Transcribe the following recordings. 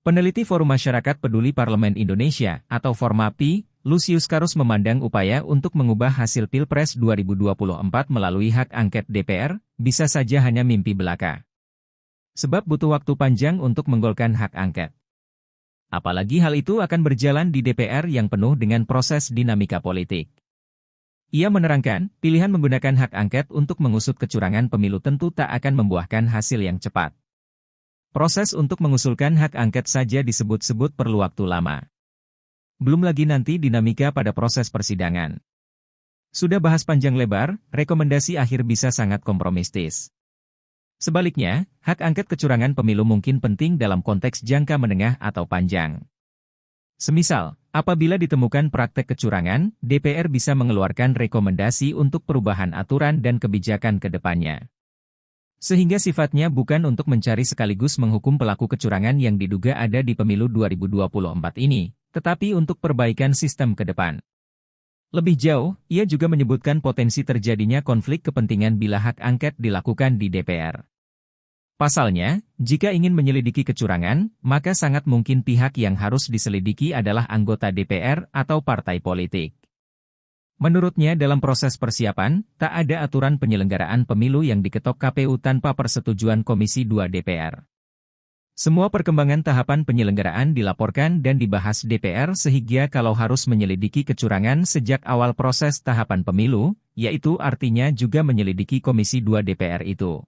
Peneliti Forum Masyarakat Peduli Parlemen Indonesia atau Formapi, Lusius Karus memandang upaya untuk mengubah hasil Pilpres 2024 melalui hak angket DPR, bisa saja hanya mimpi belaka. Sebab butuh waktu panjang untuk menggolkan hak angket. Apalagi hal itu akan berjalan di DPR yang penuh dengan proses dinamika politik. Ia menerangkan, pilihan menggunakan hak angket untuk mengusut kecurangan pemilu tentu tak akan membuahkan hasil yang cepat. Proses untuk mengusulkan hak angket saja disebut-sebut perlu waktu lama. Belum lagi nanti dinamika pada proses persidangan. Sudah bahas panjang lebar, rekomendasi akhir bisa sangat kompromistis. Sebaliknya, hak angket kecurangan pemilu mungkin penting dalam konteks jangka menengah atau panjang. Semisal, apabila ditemukan praktek kecurangan, DPR bisa mengeluarkan rekomendasi untuk perubahan aturan dan kebijakan ke depannya. Sehingga sifatnya bukan untuk mencari sekaligus menghukum pelaku kecurangan yang diduga ada di pemilu 2024 ini, tetapi untuk perbaikan sistem ke depan. Lebih jauh, ia juga menyebutkan potensi terjadinya konflik kepentingan bila hak angket dilakukan di DPR. Pasalnya, jika ingin menyelidiki kecurangan, maka sangat mungkin pihak yang harus diselidiki adalah anggota DPR atau partai politik. Menurutnya dalam proses persiapan, tak ada aturan penyelenggaraan pemilu yang diketok KPU tanpa persetujuan Komisi 2 DPR. Semua perkembangan tahapan penyelenggaraan dilaporkan dan dibahas DPR sehingga kalau harus menyelidiki kecurangan sejak awal proses tahapan pemilu, yaitu artinya juga menyelidiki Komisi 2 DPR itu.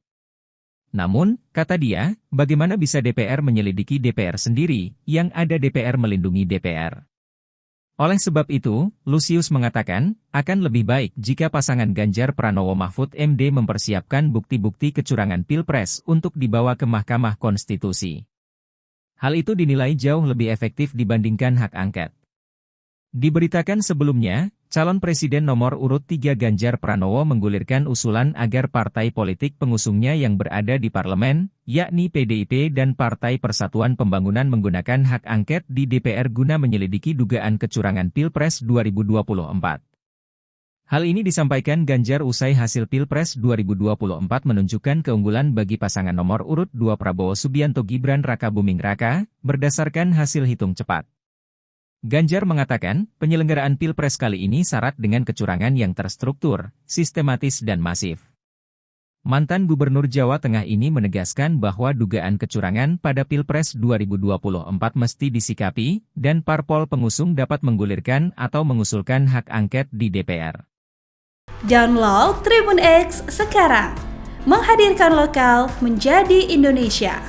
Namun, kata dia, bagaimana bisa DPR menyelidiki DPR sendiri, yang ada DPR melindungi DPR? Oleh sebab itu, Lusius mengatakan, akan lebih baik jika pasangan Ganjar Pranowo Mahfud MD mempersiapkan bukti-bukti kecurangan Pilpres untuk dibawa ke Mahkamah Konstitusi. Hal itu dinilai jauh lebih efektif dibandingkan hak angket. Diberitakan sebelumnya, calon presiden nomor urut 3 Ganjar Pranowo menggulirkan usulan agar partai politik pengusungnya yang berada di parlemen, yakni PDIP dan Partai Persatuan Pembangunan menggunakan hak angket di DPR guna menyelidiki dugaan kecurangan Pilpres 2024. Hal ini disampaikan Ganjar usai hasil Pilpres 2024 menunjukkan keunggulan bagi pasangan nomor urut 2 Prabowo Subianto Gibran Rakabuming Raka, berdasarkan hasil hitung cepat. Ganjar mengatakan, penyelenggaraan Pilpres kali ini syarat dengan kecurangan yang terstruktur, sistematis dan masif. Mantan Gubernur Jawa Tengah ini menegaskan bahwa dugaan kecurangan pada Pilpres 2024 mesti disikapi, dan parpol pengusung dapat menggulirkan atau mengusulkan hak angket di DPR. Download Tribun X sekarang, menghadirkan lokal menjadi Indonesia.